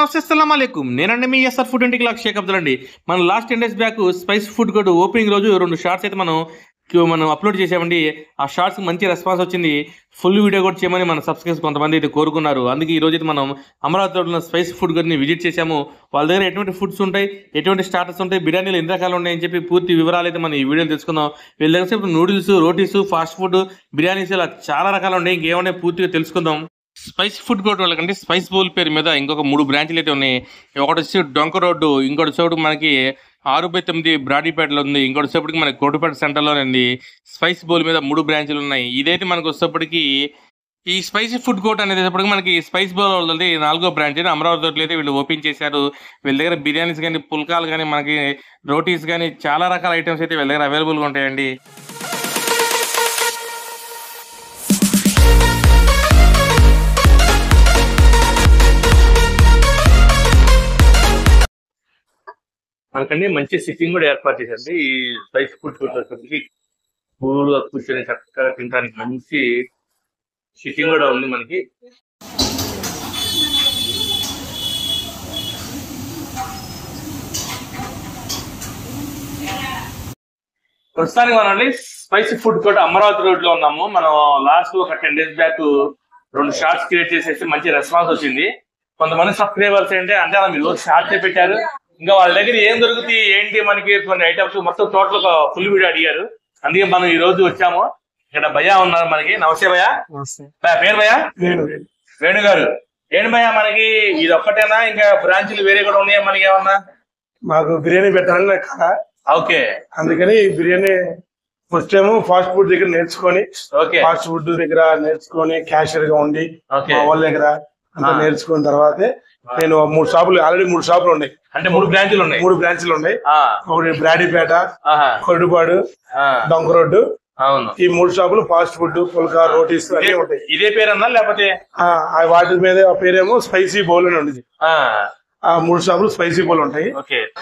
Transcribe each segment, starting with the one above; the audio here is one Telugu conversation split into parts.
నమస్తే అస్సలాము అలైకుం. నేనండి మీ ఎస్ఆర్ ఫుడ్ ఇంటికి షేక్ అబ్దుల్ అండి. మనం last 10 days back spice food court opening రోజు 2 షార్ట్స్ అయితే మనం అప్లోడ్ చేసామండి. ఆ షార్ట్స్ మంచి రెస్పాన్స్ వచ్చింది. ఫుల్ వీడియో కూడా చేయమని మన సబ్స్క్రైబర్స్ కొంతమంది అయితే కోరుకున్నారు. అందుకే ఈ రోజు అయితే మనం అమరావతిలో ఉన్న స్పైస్ ఫుడ్ కోర్ట్ని విజిట్ చేసాము. వాళ్ళ దగ్గర ఎటువంటి ఫుడ్స్ ఉంటాయి, ఎటువంటి స్టార్టర్స్ ఉంటాయి, బిర్యానీలు ఎన్ని రకాలు ఉన్నాయని చెప్పి పూర్తి వివరాలు అయితే మనం ఈ వీడియోలో తెలుసుకుందాం. వీళ్ళ దగ్గర సేపు noodles, rotis, fast food, biryanis ఇలా చాలా రకాలు ఉన్నాయి. ఇంకేమన్నా పూర్తిగా తెలుసుకుందాం. స్పైస్ ఫుడ్ కోర్ట్ వాళ్ళకంటే స్పైస్ బౌల్ పేరు మీద ఇంకొక 3 బ్రాంచ్లు అయితే ఉన్నాయి. ఒకటి వచ్చి డొంక రోడ్డు, ఇంకోటి చోటు మనకి 6/9 బ్రాడీపేటలో ఉంది, ఇంకోటి వచ్చేప్పటికి మనకి కోటిపేట సెంటర్లోనే ఉంది. స్పైస్ బౌల్ మీద 3 బ్రాంచ్లు ఉన్నాయి. ఇదైతే మనకు వచ్చేప్పటికి ఈ స్పైసీ ఫుడ్ కోర్ట్ అనేది వచ్చేప్పటికి మనకి స్పైస్ బౌల్ వాళ్ళది 4వ బ్రాంచ్ అమరావతిలో అయితే వీళ్ళు ఓపెన్ చేశారు. వీళ్ళ దగ్గర బిర్యానీస్ కానీ, పుల్కాలు కానీ, మనకి రోటీస్ కానీ చాలా రకాల ఐటమ్స్ అయితే వీళ్ళ దగ్గర అవైలబుల్గా ఉంటాయండి. మనకండి మంచి సిట్టింగ్ కూడా ఏర్పాటు చేశారు. ఈ స్పైస్ ఫుడ్ కోర్ట్ కూల్గా కూర్చొని చక్కగా తినడానికి మంచి సిట్టింగ్ కూడా ఉంది మనకి. ప్రస్తుతానికి మనం spicy food court Amaravati road లో ఉన్నాము. మనం లాస్ట్ ఒక 10 days బ్యాక్ 2 షార్ట్స్ క్రియేట్ చేసేసి మంచి రెస్పాన్స్ వచ్చింది. కొంతమంది సబ్స్క్రైబర్స్ అంటే మీరు షార్ట్స్ పెట్టారు, ఇంకా వాళ్ళ దగ్గర ఏం దొరుకుతాయి ఏంటి మనకి కొన్ని ఐటమ్స్ మొత్తం టోటల్ ఫుల్ వీడియో అడిగారు. అందుకే మనం ఈ రోజు వచ్చాము. ఇక్కడ భయ్యా ఉన్నారు మనకి. నమస్తే భయ్యా. పేరు భయ్యా? వేణు గారు. ఏంటి భయ్యా మనకి ఇది ఒక్కటేనా, ఇంకా బ్రాంచ్లు వేరే కూడా ఉన్నాయా మనకి ఏమన్నా? మాకు బిర్యానీ పెట్టాలని కదా. ఓకే, అందుకని biryani first time fast food దగ్గర నేర్చుకొని, ఫాస్ట్ ఫుడ్ దగ్గర నేర్చుకొని క్యాషియర్ గా ఉండి వాళ్ళ దగ్గర అంతా నేర్చుకున్న తర్వాతే నేను 3 షాపులు ఆల్రెడీ 3 షాపులు ఉన్నాయి. అంటే 3 బ్రాంచ్లు ఉన్నాయి. 3 బ్రాంచ్లు ఉన్నాయి. ఒకటి బ్రాడీపేట, కొడుపాడు, డొంక రోడ్డు. అవును, ఈ 3 షాపులు ఫాస్ట్ ఫుడ్, పుల్కా, రోటీస్ అన్ని ఉంటాయి. ఇదే పేరన్నా లేకపోతే వాటి మీద పేరేమో స్పైసీ బౌల్ అని ఉంటుంది. ఆ 3 షాపులు స్పైసీ బౌల్ ఉంటాయి.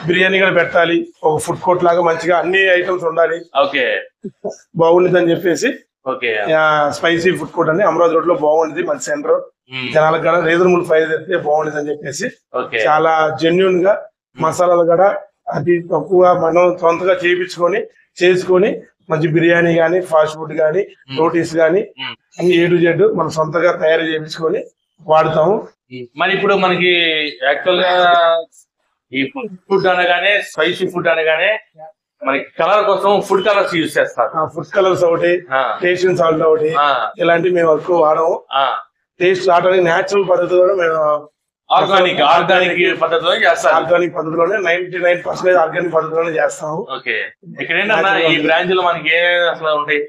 బిర్యానీ కూడా పెట్టాలి, ఒక ఫుడ్ కోర్ట్ లాగా మంచిగా అన్ని ఐటమ్స్ ఉండాలి, బాగుంటుంది అని చెప్పేసి స్పైసీ ఫుడ్ కోర్ట్ అని అమరావతి రోడ్ లో బాగుంటుంది. మంచి సెంటర్, జనాలకు కూడా రీజనబుల్ ప్రైస్ అయితే బాగుంటుంది అని చెప్పేసి చాలా జెన్యున్ గా మసాలాలు కూడా అతి తక్కువ మనం సొంతగా చేసుకొని మంచి బిర్యానీ గానీ, ఫాస్ట్ ఫుడ్ గానీ, రోటీస్ గానీ అన్ని A to Z మనం సొంతగా తయారు చేయించుకొని వాడతాము. మరి ఇప్పుడు మనకి యాక్చువల్ గా ఈ ఫుడ్ అనగానే, స్పైసీ ఫుడ్ అనగానే మనకి కలర్ కోసం ఫుడ్ కలర్స్ యూజ్ చేస్తారు. ఫుడ్ కలర్స్ ఒకటి, టేస్టింగ్ సాల్ట్ ఒకటి, ఇలాంటివి మేము ఎక్కువ వాడము. టేస్ట్ రావడానికి నేచురల్ పద్ధతిలో మేము ఆర్గానిక్ పద్ధతిలో చేస్తాం. ఆర్గానిక్ పద్ధతిలోనే 99% ఆర్గానిక్ పద్ధతిలోనే చేస్తాము. ఇక్కడ ఏంటన్నా ఈ బ్రాంచ్ లో మనకి ఏమేమి అసలు ఉంటాయి?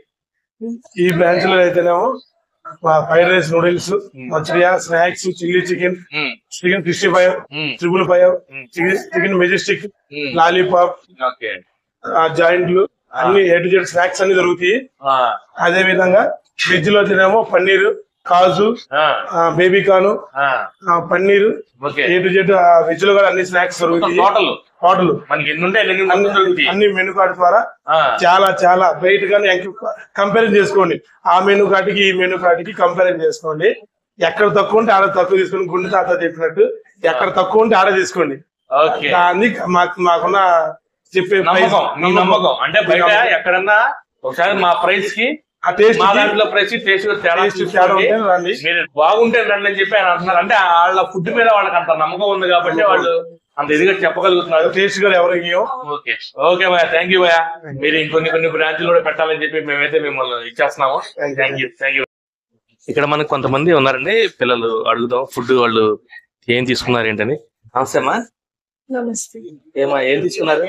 ఈ బ్రాంచ్ లో అయితేనేమో fried rice, noodles, manchuria, snacks, chilli chicken, chicken 65, 555, chicken majestic, lollipop, జాయింట్లు అన్ని A to Z స్నాక్స్ అన్ని దొరుకుతాయి. అదే విధంగా వెజ్ లో తినేమో పన్నీరు, కాజు, baby corn, paneer, A to Z veg లో కూడా అన్ని స్నాక్స్ దొరుకుతాయి. హోటల్ అన్ని మెనూ కార్డు ద్వారా చాలా చాలా బయట కానీ కంపారిజన్ చేసుకోండి. ఆ మెనూ కార్డుకి ఈ మెనూ కార్డుకి కంపారిజన్ చేసుకోండి. ఎక్కడ తక్కువ ఉంటే ఆడ తక్కువ తీసుకోండి. గుండె తాత చెప్పినట్టు ఎక్కడ తక్కువ ఉంటే ఆడ తీసుకోండి. దాన్ని మాకున్న చెప్పే నమ్మకం అంటే బయట ఎక్కడన్నా ఒకసారి మా ప్రైస్ కి మీరు బాగుంటే రండి అని చెప్పి ఆయన అంటున్నారు. అంటే వాళ్ళ ఫుడ్ మీద వాళ్ళకి అంత నమ్మకం ఉంది కాబట్టి వాళ్ళు అంత ఇదిగా చెప్పగలుగుతున్నారు. టేస్ట్ కూడా ఎవరికి. ఓకే భయ్యా, థ్యాంక్ యూ భయ్యా. మీరు ఇంకొన్ని బ్రాంచ్లు కూడా పెట్టాలని చెప్పి మేమైతే మిమ్మల్ని ఇచ్చేస్తున్నాము. Thank you. ఇక్కడ మనకు కొంతమంది ఉన్నారండి పిల్లలు, అడుగుదాం ఫుడ్ వాళ్ళు ఏం తీసుకున్నారు ఏంటని. నమస్తే అమ్మా. నమస్తే. ఏం తీసుకున్నారు?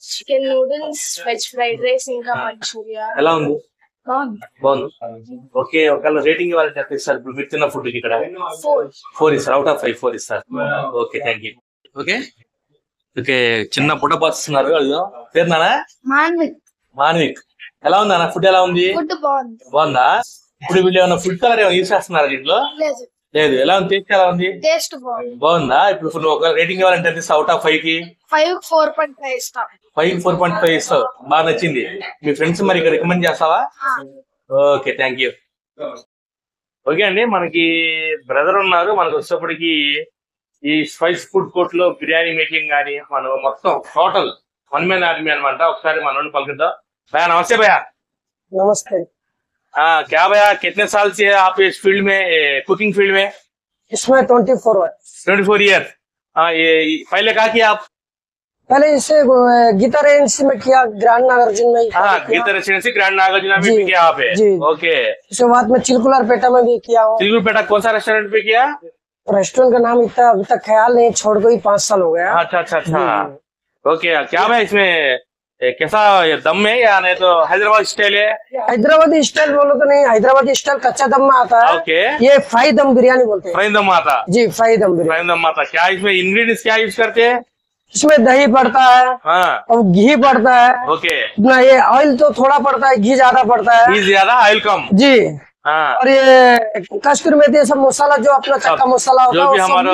Chicken noodles, veg fried rice, ఇంకా మంచూరియా. ఎలా ఉంది? బాగుంది. ఓకే, ఒకవేళ రేటింగ్ ఇవ్వాలంటే ఎంత ఇస్తారు? ఇప్పుడు మీరు తిన్న ఫుడ్ ఇక్కడ 4 ఇస్తారు. అవుట్ ఆఫ్ 5 4 ఇస్తారు. Okay, thank you. ఓకే, చిన్న పుట్ట పోస్తున్నారు. పేరునా? మాన్విక్. ఎలా ఉందా ఫుడ్? ఎలా ఉంది? బాగుందా? ఇప్పుడు వీళ్ళు ఏమైనా ఫుడ్ కలర్ ఏమైనా యూజ్ చేస్తున్నారా దీంట్లో? లేదు. ఎలా ఉంది? టేస్ట్ ఎలా ఉంది? బాగుందా? ఇప్పుడు ఒక రేటింగ్ ఇవ్వాలంటే అవుట్ ఆఫ్ 5 కి 4.5 ఇస్తాం. 4.5 ఇస్తావు. బాగా నచ్చింది. మీ ఫ్రెండ్స్ మరి ఇక్కడ రికమెండ్ చేస్తావా? Okay, thank you. ఓకే అండి, మనకి బ్రదర్ ఉన్నారు. మనకు వచ్చేప్పటికి ఈ స్పైస్ ఫుడ్ కోర్ట్ లో బిర్యానీ మేకింగ్ కానీ మనం మొత్తం టోటల్ వన్ మ్యాన్ ఆర్మీ అనమాట. ఒకసారి మనోని పలుకుద్దాం. भैया नमस्ते भैया. नमस्ते. हाँ क्या भैया कितने साल से आप इस फील्ड में कुकिंग फील्ड में? इसमें 24 ईयर. हाँ ये पहले कहा किया आप? पहले इसे गीता रेसिडेंसी में किया, ग्रैंड नागार्जुन में. हाँ गीता रेसिडेंसी ग्रैंड नागार्जुन में भी किया आप. ओके. इसके बाद में चिलकुलारपेटा में भी किया हूँ. चिलकुलारपेटा कौन सा रेस्टोरेंट पे किया? रेस्टोरेंट का नाम इतना अभी तक ख्याल नहीं, छोड़ को ही 5 साल हो गया. अच्छा अच्छा अच्छा. ओके क्या भाई इसमें कैसा दम है या नहीं तो हैदराबाद स्टाइल है? हैदराबादी स्टाइल बोलो तो नहीं, हैदराबादी स्टाइल कच्चा दम में आता है. ओके. ये फ्राई दम बिरयानी बोलते हैं. फ्राई दम आता. जी फ्राई दम बिरयानी. फ्राई दम आता. क्या इसमें इंग्रेडिएंट्स क्या यूज करते हैं? इसमें दही पड़ता है. हाँ. और घी पड़ता है. ओके. ना ये ऑयल तो थोड़ा पड़ता है, घी ज्यादा पड़ता है. घी ज्यादा ऑयल कम. जी. हाँ. और ये कस्तूरी मेथी सब मसाला जो अपना चक्का मसाला होता है, जो भी हमारा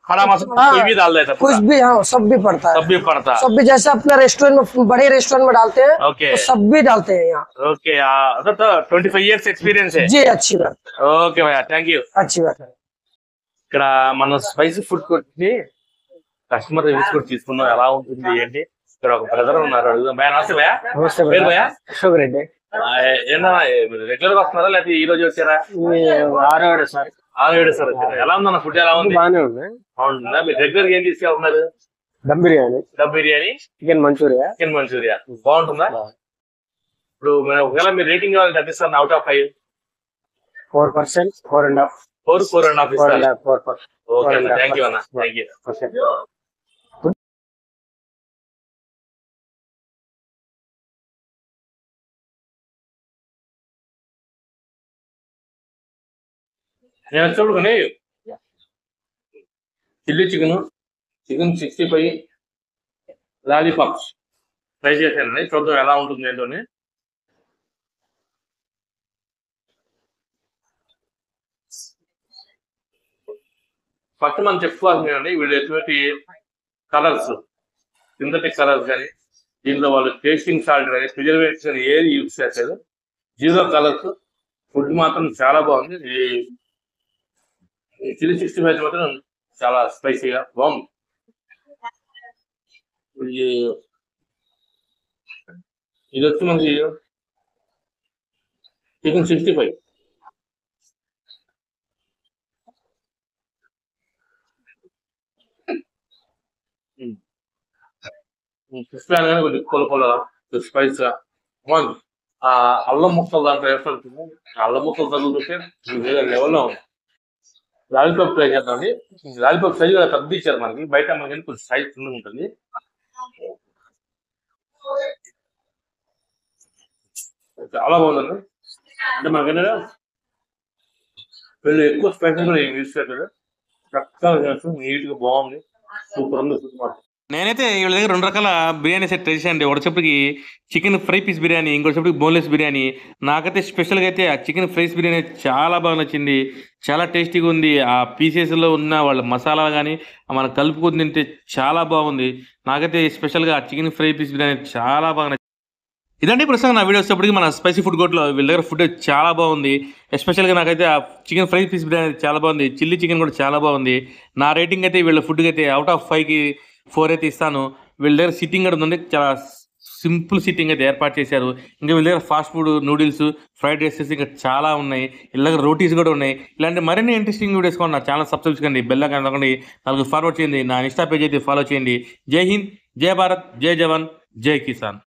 खड़ा मसाला कोई भी डाल देता है. कुछ भी, हाँ सब भी पड़ता है. सब भी पड़ता है. सब भी जैसे अपना रेस्टोरेंट में, बड़े रेस्टोरेंट में डालते हैं. ओके. तो सब भी डालते हैं यहाँ. ओके. तो 25 इयर्स एक्सपीरियंस है. जी अच्छी बात. ఓకే భయ్యా థ్యాంక్ యూ. अच्छी बात है. ఇక్కడ మనం స్పైసీ ఫుడ్ కొట్టి కస్టమర్ రివ్యూస్ కూడా తీసుకున్నాం ఎలా ఉంటుంది ఏంటి. ఇక్కడ ఒక బ్రదర్ ఉన్నారు అడుగుదాం. భయ్యా నమస్తే భయ్యా. నమస్తే పేరు భయ్యా? అశోక్ రెడ్డి. ఏమన్నా రెగ్యులర్ గా వస్తున్నారా లేకపోతే ఈ రోజు వచ్చారా? 6 సార్. 6 సార్ వచ్చారా? ఎలా ఉందన్న ఫుడ్ ఎలా ఉంది? బాగానే ఉంది. బాగుంటుందా? మీరు రెగ్యులర్ గా ఏం తీసుకెళ్తున్నారు? Dum biryani, dum biryani, chicken manchurian. Chicken manchurian బాగుంటుందా? ఇప్పుడు ఒకవేళ మీరు రేటింగ్ ఇవ్వాలి తగ్గిస్తాను అవుట్ ఆఫ్ 5? 4%, 4.5. 4.5 ఇస్తారు. 4%. ఓకే అన్న థ్యాంక్ యూ అన్న థ్యాంక్ యూ. నేను వచ్చేప్పుడు chilli chicken, chicken 65, lollipops try చేశానండి. చూద్దాం ఎలా ఉంటుంది ఏంటోని. ఫస్ట్ మనం చెప్పుకోవాల్సిందండి వీళ్ళు ఎటువంటి కలర్స్, సింథటిక్ కలర్స్ కానీ దీంట్లో వాళ్ళు టేస్టింగ్ సాల్ట్ కానీ ప్రిజర్వేటివ్స్ కానీ ఏది యూజ్ చేస్తారు. 0 కలర్స్. ఫుడ్ మాత్రం చాలా బాగుంది. ఈ చిల్లీ 65 మాత్రం చాలా స్పైసీగా బాగుంది. ఇది వచ్చి మనకి చికెన్ 65. క్రిస్పీ అనగానే కొంచెం పొలగా స్పైస్గా బాగుంది. ఆ అల్లం ముక్కలు దాంట్లో వేస్తుంది. అల్లం ముక్కలు తగ్గుతుంటే వేరే లెవెల్లో ఉంది. లాలీపాప్ ట్రై చేద్దామండి. లాలీపాప్ సైజ్ పెద్ద ఇచ్చారు మనకి. బయట మనకి కొంచెం సైజ్ చిన్నగా ఉంటుంది. చాలా బాగుందండి. అంటే మనకేంటంటే వీళ్ళు ఎక్కువ స్పైసెస్ కూడా యూజ్ చేస్తారు. చక్కగా నీట్ గా బాగుంది. సూపర్ ఉంది. నేనైతే వీళ్ళ దగ్గర 2 రకాల బిర్యానీ సెట్ ట్రై చేశానండి. ఒకటిసేపటికి చికెన్ ఫ్రై పీస్ బిర్యానీ, ఇంకోటిసేపటికి బోన్లెస్ బిర్యానీ. నాకైతే స్పెషల్గా అయితే ఆ చికెన్ ఫ్రైస్ బిర్యానీ చాలా బాగా నచ్చింది. చాలా టేస్టీగా ఉంది. ఆ పీసెస్లో ఉన్న వాళ్ళ మసాలాలు కానీ మనం కలుపుకొని తింటే చాలా బాగుంది. నాకైతే స్పెషల్గా ఆ చికెన్ ఫ్రై పీస్ బిర్యానీ చాలా బాగా నచ్చింది. ఇదండి ప్రస్తుతం నా వీడియో వచ్చేప్పటికి మన స్పైసీ ఫుడ్ కోర్ట్లో వీళ్ళ దగ్గర ఫుడ్ చాలా బాగుంది. ఎస్పెషల్గా నాకైతే ఆ చికెన్ ఫ్రై పీస్ బిర్యానీ చాలా బాగుంది. చిల్లీ చికెన్ కూడా చాలా బాగుంది. నా రేటింగ్ అయితే వీళ్ళ ఫుడ్కి అయితే అవుట్ ఆఫ్ 5కి 4 అయితే ఇస్తాను. వీళ్ళ దగ్గర సిట్టింగ్ కూడా ఉంది. చాలా సింపుల్ సిట్టింగ్ అయితే ఏర్పాటు చేశారు. ఇంకా వీళ్ళ దగ్గర fast food, noodles, fried rises ఇంకా చాలా ఉన్నాయి. వీళ్ళ దగ్గర రోటీస్ కూడా ఉన్నాయి. ఇలాంటి మరిన్ని ఇంట్రెస్టింగ్ వీడియోస్ కూడా నా ఛానల్ సబ్స్క్రైబ్ చేయండి. బెల్ ఐకాన్ నొక్కండి. ఫార్వర్డ్ చేయండి. నా ఇన్స్టా పేజ్ అయితే ఫాలో చేయండి. జై హింద్, జై భారత్, జై జవాన్, జై కిసాన్.